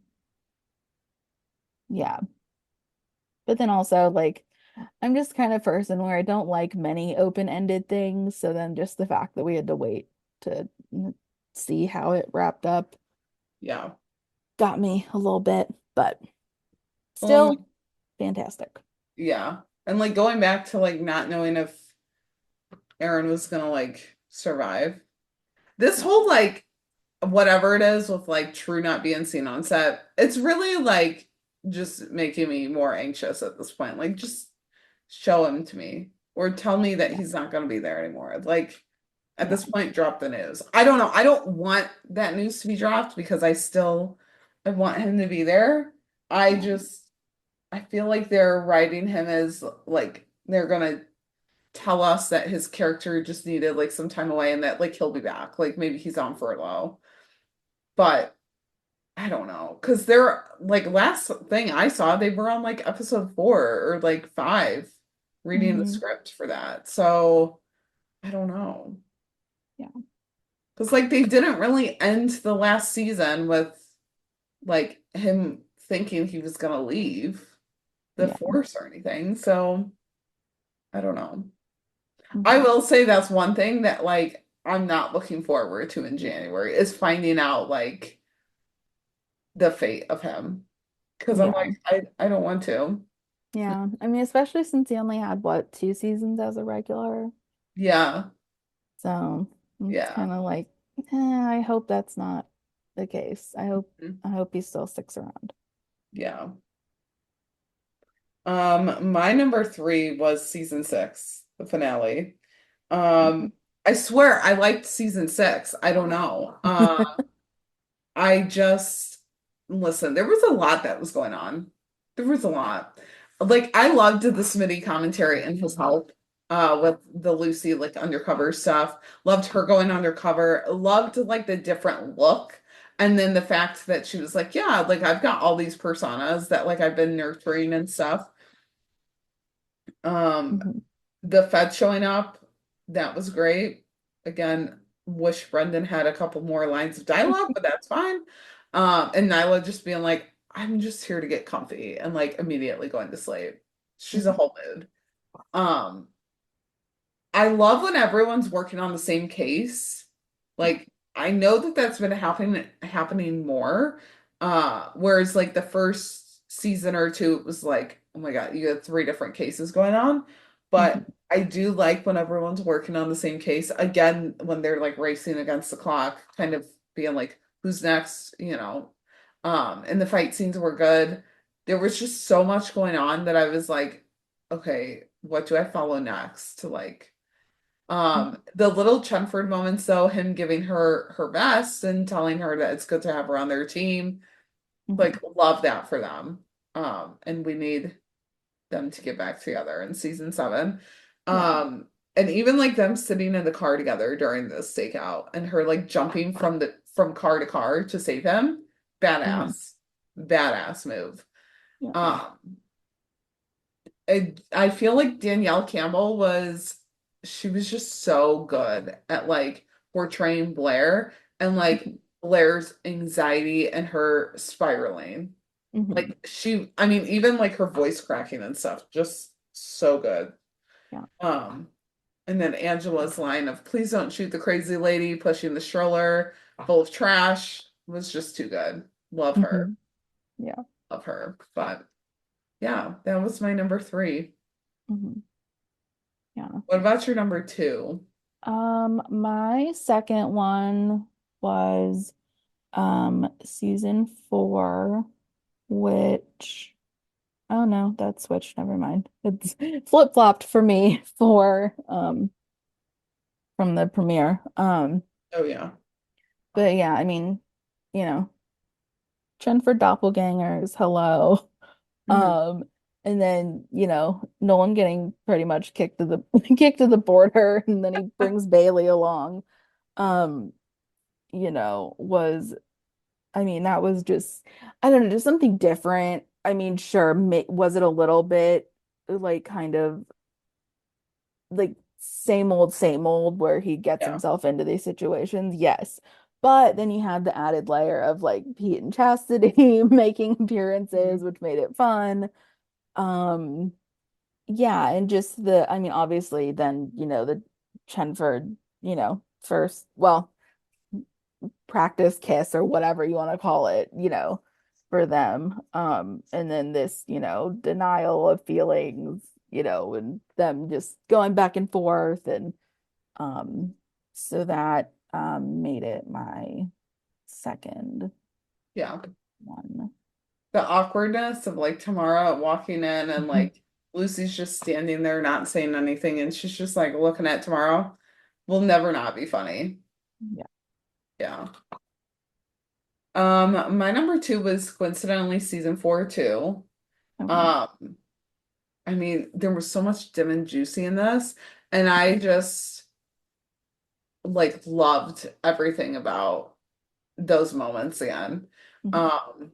yeah, but then also like I'm just kind of person where I don't like many open-ended things, so then just the fact that we had to wait to see how it wrapped up Yeah. got me a little bit, but Um, still fantastic. yeah. And like going back to like not knowing if Aaron was gonna like survive. This Yeah. whole like whatever it is with like True not being seen on set, it's really like just making me more anxious at this point. Like just show him to me or tell me that Yeah. he's not going to be there anymore. Like at Yeah. this point, drop the news. I don't know. I don't want that news to be dropped because I want him to be there. I Yeah. just I feel like they're writing him as like they're gonna tell us that his character just needed like some time away and that like he'll be back. Like maybe he's on furlough. But don't know. Because they're like last thing I saw, they were on like episode 4 or like 5 reading the Hmm. script for that. So I don't know. Yeah. Because like they didn't really end the last season with like him thinking he was gonna leave the Yeah. force or anything. So I don't know. I Hmm. will say that's one thing that like I'm not looking forward to in January is finding out like the fate of him. Because I'm Yeah. like, I don't want to. Yeah. I mean, especially since he only had what, 2 seasons as a regular. Yeah, So it's yeah, kind of like, I hope that's not the case. mhm, I hope he still sticks around. yeah. My number 3 was season 6, the finale. Um, I swear I liked season 6. I don't know. I just listen, there was a lot that was going on. There was a lot. Like I loved the Smitty commentary and his help with the Lucy like undercover stuff. Loved her going undercover. Loved like the different look. And then the fact that she was like, yeah, like I've got all these personas that like I've been nurturing and stuff. Um, Mhm. the Fed showing up, that was great. Again, wish Brendan had a couple more lines of dialogue, but that's fine. And Nyla just being like, I'm just here to get comfy and like immediately going to sleep. She's a Mhm. whole mood. Um, I love when everyone's working on the same case. Yeah. Like I know that that's been happening more. Whereas like the first season or two, it was like, oh my God, you had 3 different cases going on. But Mhm. I do like when everyone's working on the same case. Again, when they're like racing against the clock, kind of being like, who's next, you know. And the fight scenes were good. There was just so much going on that I was like, okay, what do I follow next to like the little Chenford moments though, him giving her her best and telling her that it's good to have her on their team, like Mhm. love that for them. And we need them to get back together in season 7. Yeah. And even like them sitting in the car together during the stakeout and her like jumping from car to car to save him, Mhm. badass, badass move. Yeah. Um, I feel like Danielle Campbell she was just so good at like portraying Blair and like Mhm. Blair's anxiety and her spiraling. Mhm. Like I mean, even like her voice cracking and stuff, just so good. Yeah. Um, and then Angela's line of please don't shoot the crazy lady pushing the stroller full of trash was just too good. Love her. Mhm. Yeah. Love her. But yeah, that was my number 3. Mhm. Yeah. What about your number 2? My second one was season 4, which oh no, that switched. Never mind. It's flip-flopped for me for from the premiere. Oh yeah. But yeah, I mean, you know, Jennifer doppelgangers, hello. Mhm. Um, and then, Nolan getting pretty much kicked to the kicked to the border, and then he brings Bailey along. Um, was I mean, that was just I don't know, just something different. I mean, sure, was it a little bit like kind of like same old where he gets Yeah. himself into these situations? Yes. But then you had the added layer of like Pete and Chastity making appearances, Mhm. which made it fun. Um, yeah, and just I mean, obviously, then, the Chenford, first, well, practice kiss or whatever you want to call it, for them. And then this, denial of feelings, and them just going back and forth. And um, so that made it my second Yeah. one. The awkwardness of like Tamara walking in and Mhm. like Lucy's just standing there not saying anything and she's just like looking at Tamara will never not be funny. Yeah. Yeah. My number 2 was coincidentally season 4 too. Okay. Um, I mean, there was so much dim and juicy in this, and I just like loved everything about those moments again. Mhm. Um,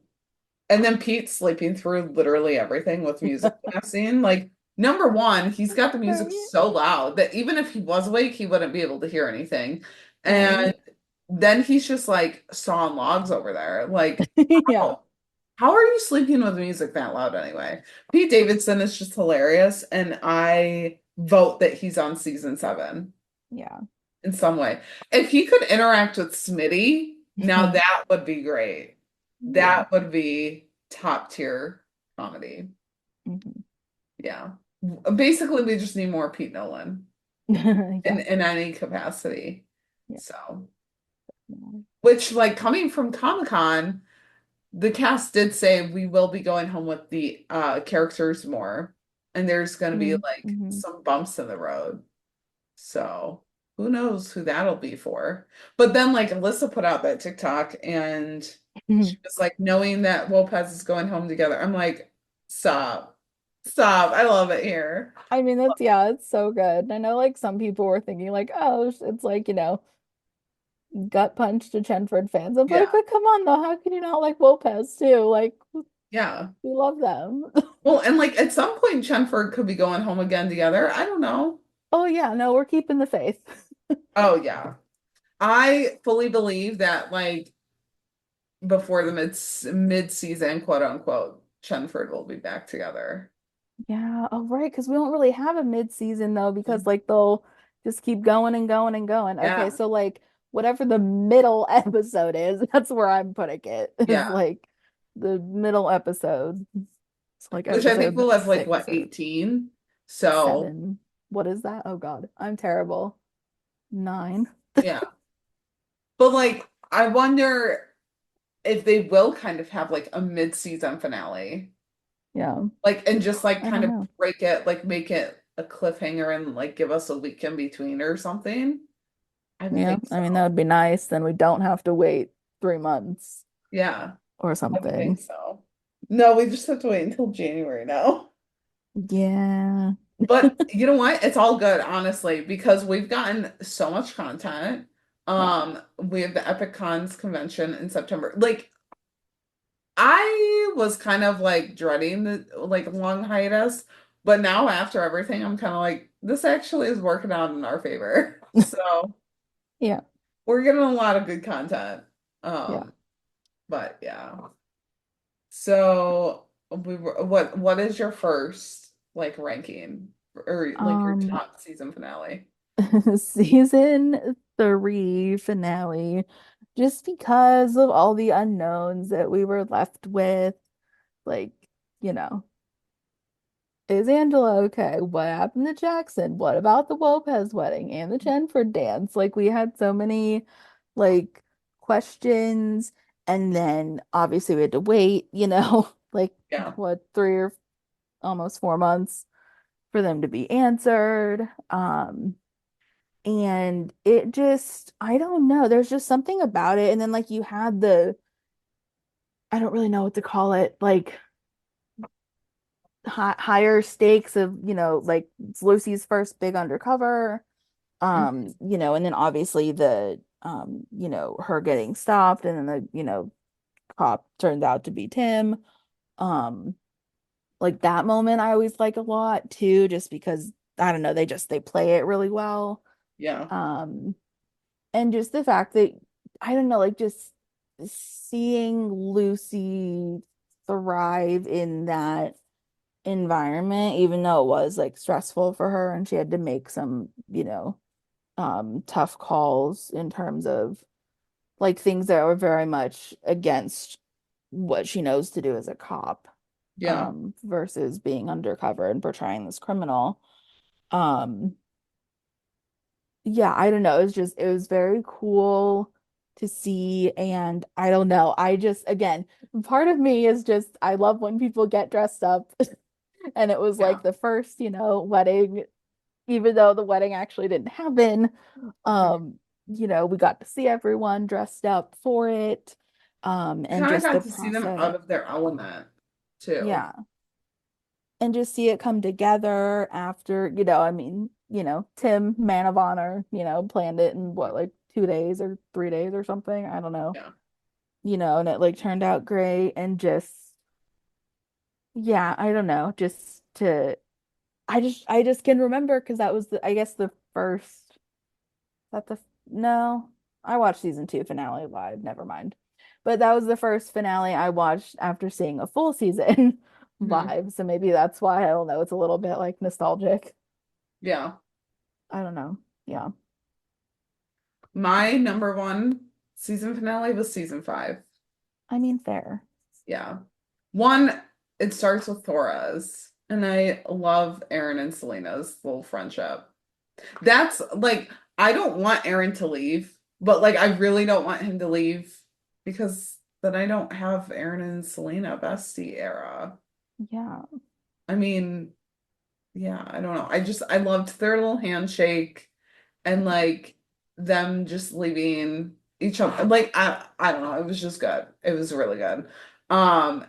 and then Pete sleeping through literally everything with music blasting. Like, number one, he's got the music Right. so loud that even if he was awake, he wouldn't be able to hear anything. And Right. then he's just like sawing logs over there. Like, Yeah. how? How are you sleeping with music that loud anyway? Pete Davidson is just hilarious, and I vote that he's on season 7 Yeah. in some way. If he could interact with Smitty, now that would be great. Yeah. That would be top tier comedy. Mhm. Yeah. Basically, we just need more Pete Nolan Yeah. in any capacity. Yeah. So, which, like, coming from Comic-Con, the cast did say we will be going home with the characters more, and there's going to be like Mm-hmm. some bumps in the road. So who knows who that'll be for? But then, like, Alyssa put out that TikTok, and she was like, knowing that Lopez is going home together. I'm like, stop, stop. I love it here. I mean, that's, yeah, it's so good. I know, like, some people were thinking, like, oh, it's like, gut punch to Chenford fans. I'm like, Yeah, but come on, though. How can you not like Lopez, too? Like, yeah. we love them. Well, and like at some point, Chenford could be going home again together. I don't know. Oh, yeah, no, we're keeping the faith. Oh yeah. I fully believe that, like, before the mid season, quote unquote, Chenford will be back together. Yeah, oh, right, because we don't really have a mid-season, though, because, like, they'll just keep going and going and going. Okay, Yeah, so, like, whatever the middle episode is, that's where I'm putting it, is, yeah. like, the middle episode. It's like Which I think episode we'll have like what, 6 or 18? So 7. What is that? Oh God, I'm terrible. 9. yeah. But like I wonder if they will kind of have like a mid-season finale. Yeah, Like, and just like I kind don't of know. break it, like make it a cliffhanger and like give us a week in between or something. I would Yeah, think I mean, that so. would be nice. Then we don't have to wait 3 months Yeah, or I would think something. so. No, we just have to wait until January now. Yeah. But you know what? It's all good, honestly, because we've gotten so much content. Yeah. We have the Epic Cons convention in September. Like, I was kind of like dreading the like long hiatus, but now after everything, I'm kind of like, this actually is working out in our favor. So Yeah. we're getting a lot of good content. Yeah. Um, but yeah. So what is your first like ranking or like your Um, top season finale? season 3 finale, just because of all the unknowns that we were left with, like, you know, is Angela okay? What happened to Jackson? What about the Lopez wedding and the Chenford dance? Like, we had so many, like, questions, and then obviously we had to wait, like, Yeah. what, 3 or almost 4 months for them to be answered. And it just, I don't know, there's just something about it. And then, like, you had I don't really know what to call it, like, higher stakes of, like, it's Lucy's first big undercover, Mhm. and then obviously her getting stopped, and then the cop turns out to be Tim. Um, like, that moment I always like a lot too, just because I don't know, they play it really well. Yeah. Um, and just the fact that I don't know, like, just seeing Lucy thrive in that environment, even though it was, like, stressful for her and she had to make some, tough calls in terms of, like, things that were very much against what she knows to do as a cop, Yeah. versus being undercover and portraying this criminal. Um, yeah, I don't know. It was very cool to see. And I don't know. I just, again, part of me is just, I love when people get dressed up. And it was Yeah. like the first, wedding, even though the wedding actually didn't happen. Mhm. We got to see everyone dressed up for it. You And kind of just the got to see them process. out of their element too. Yeah. And just see it come together after, I mean, Tim, man of honor, planned it in what, like 2 days or 3 days or something. I don't know. Yeah. and it like turned out great and just yeah, I don't know, just to I just can remember because that was the I guess the first that the no, I watched season two finale live, never mind. But that was the first finale I watched after seeing a full season Mhm. live. So maybe that's why I don't know, it's a little bit like nostalgic. Yeah. I don't know. Yeah. My number one season finale was season five. I mean fair. Yeah. One, it starts with Torres, and I love Aaron and Selena's little friendship. That's like, I don't want Aaron to leave, but like, I really don't want him to leave because then I don't have Aaron and Selena bestie era. Yeah. I mean, yeah, I don't know. I loved their little handshake and like them just leaving each other. Like, I don't know. It was just good. It was really good. Um,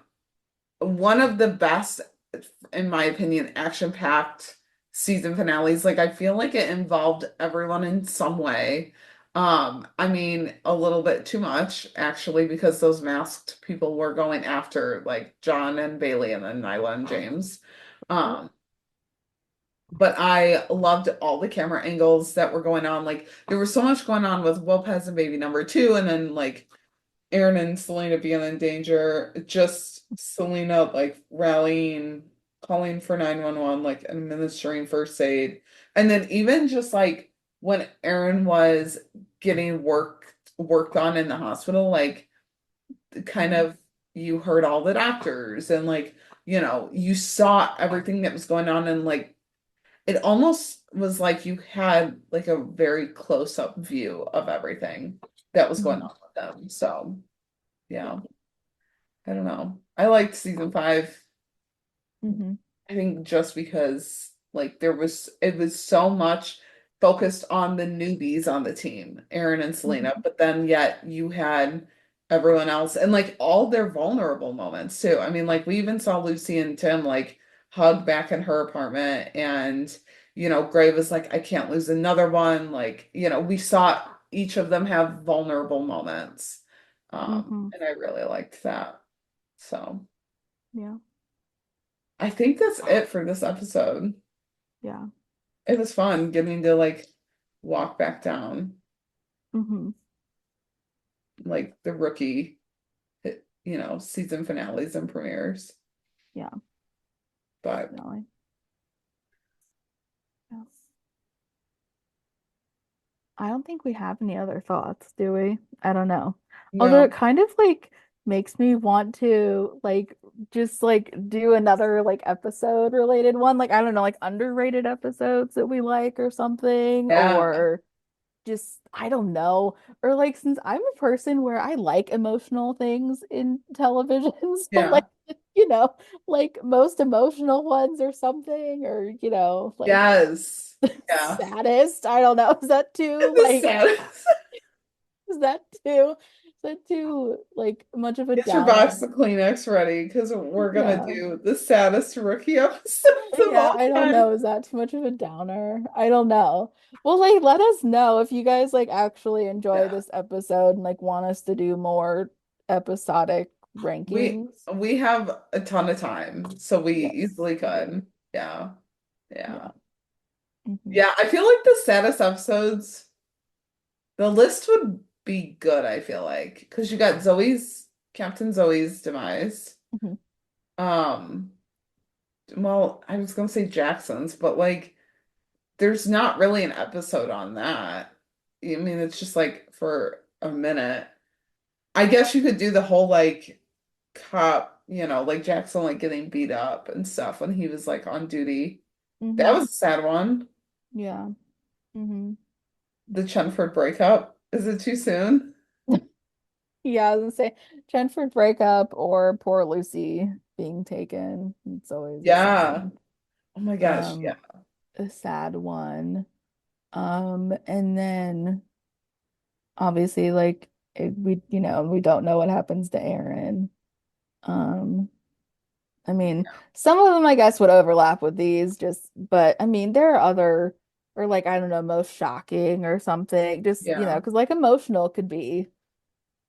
one of the best, in my opinion, action-packed season finales. Like I feel like it involved everyone in some way. I mean, a little bit too much actually, because those masked people were going after like John and Bailey and then Nyla and James. Um, but I loved all the camera angles that were going on. Like there was so much going on with Lopez and baby number two, and then like Aaron and Selena being in danger, just Selena like rallying, calling for 911, like administering first aid. And then even just like when Aaron was getting worked on in the hospital, like kind of you heard all the doctors and like, you saw everything that was going on and like it almost was like you had like a very close-up view of everything that was going Hmm. on with them. So yeah, I don't know. I liked season five. Hmm. I think just because like it was so much focused on the newbies on the team, Aaron and Selena, Hmm. but then yet you had everyone else and like all their vulnerable moments too. I mean, like we even saw Lucy and Tim like hug back in her apartment and Gray was like, I can't lose another one. Like, we saw each of them have vulnerable moments. Hmm. And I really liked that. So Yeah. I think that's it for this episode. Yeah. It was fun getting to like walk back down Hmm. like the rookie, season finales and premieres. Yeah. But Definitely. Yeah. I don't think we have any other thoughts, do we? I don't know. Although no, it kind of like makes me want to like just like do another like episode related one. Like I don't know, like underrated episodes that we like or something, yeah, or just I don't know. Or like since I'm a person where I like emotional things in television, so yeah, like you know, like most emotional ones or something, or like yes, yeah. saddest. I don't know. Is that too The like saddest. is that too like much of a Get your box downer? of Kleenex ready because we're gonna Yeah. do the saddest rookie episodes of Yeah, all I don't time. know. Is that too much of a downer? I don't know. Well, like let us know if you guys like actually enjoy Yeah, this episode and like want us to do more episodic we rankings. we have a ton of time, so we Yes, easily we do. could. Yeah, yeah, Yeah. Hmm. yeah. I feel like the saddest episodes. The list would be good, I feel like, because you got Captain Zoe's demise. Hmm. Um, well, I was gonna say Jackson's, but like there's not really an episode on that. I mean, it's just like for a minute. I guess you could do the whole like cop, like Jackson like getting beat up and stuff when he was like on duty. That Hmm. was a sad one. Yeah. Hmm. The Chenford breakup. Is it too soon? Yeah, I was gonna say Chenford breakup or poor Lucy being taken. It's always Yeah. Oh my gosh. Yeah. um a sad one. And then obviously like we don't know what happens to Aaron. Um, I mean, some of them I guess would overlap with these just but I mean there are other or like I don't know, most shocking or something. Just, Yeah. because like emotional could be.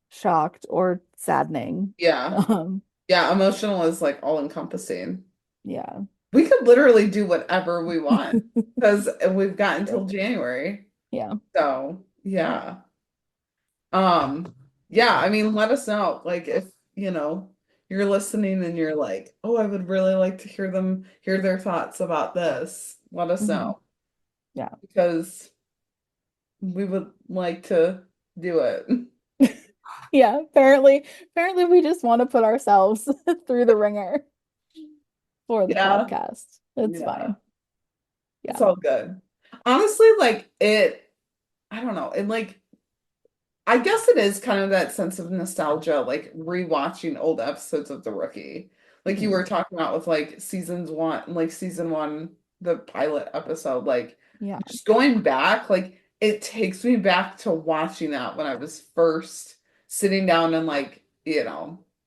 shocked or saddening. Yeah. Um, Yeah, emotional is like all encompassing. yeah. We could literally do whatever we want because we've got until True. January. Yeah. So, yeah. Yeah, I mean, let us know. Like if, you're listening and you're like, oh, I would really like to hear their thoughts about this. Let us Hmm. know Yeah. because we would like to do it. Yeah. Apparently we just want to put ourselves through the ringer for the Yeah. podcast. It's Yeah. fine. It's Yeah. all good. Honestly, I don't know. I guess it is kind of that sense of nostalgia, like rewatching old episodes of The Rookie. Like you Hmm. were talking about with season one, the pilot episode, like Yeah. just going back, like it takes me back to watching that when I was first sitting down and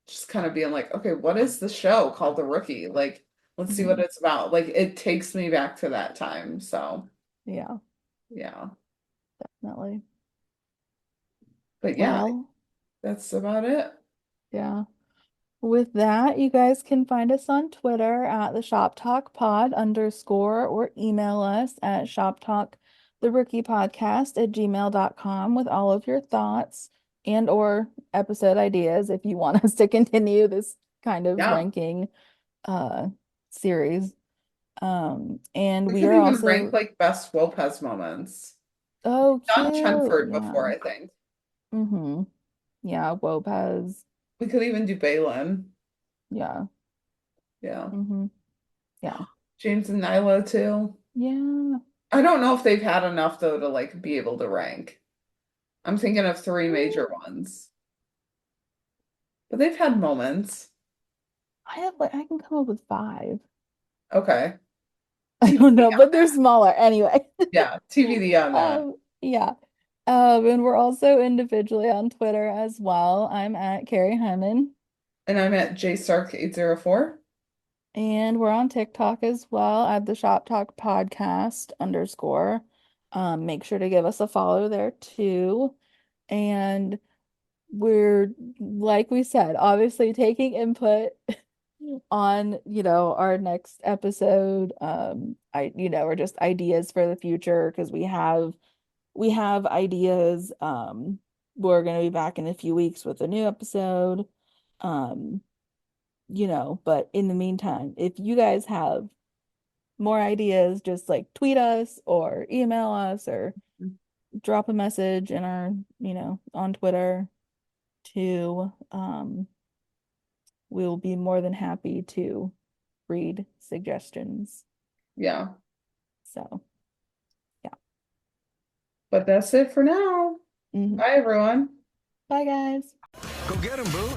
just kind of being like, okay, what is the show called The Rookie? Like, let's see what Hmm. it's about. Like it takes me back to that time. So, Yeah. yeah. Definitely. But yeah, Well, that's about it. yeah. With that, you guys can find us on Twitter at the Shop Talk Pod underscore or email us at shoptalktherookiepodcast@gmail.com with all of your thoughts and or episode ideas if you want us to continue this kind of Yeah. ranking uh series. And We we could are even rank also like best Lopez moments. oh Done cute. Chenford Yeah. before, I think. Mm-hmm. Yeah, Lopez. We could even do Balin. Yeah. Yeah. Mm-hmm. Yeah. James and Nyla too. Yeah. I don't know if they've had enough though to like be able to rank. I'm thinking of three major ones, but they've had moments. I can come up with five. Okay. I don't TBD know, on but they're that. smaller anyway. Yeah, TBD on that. Yeah. And we're also individually on Twitter as well. I'm at Carrie Hyman, And I'm at JStark804. and we're on TikTok as well at the Shop Talk Podcast underscore. Make sure to give us a follow there too. And we're, like we said, obviously taking input on, our next episode. Or just ideas for the future because we have ideas. We're gonna be back in a few weeks with a new episode. Um, but in the meantime, if you guys have more ideas, just like tweet us or email us or drop a message in our, on Twitter to we will be more than happy to read suggestions. Yeah. So, yeah. But that's it for now. Mhm. Bye, everyone. Bye, guys. Go get him, boo.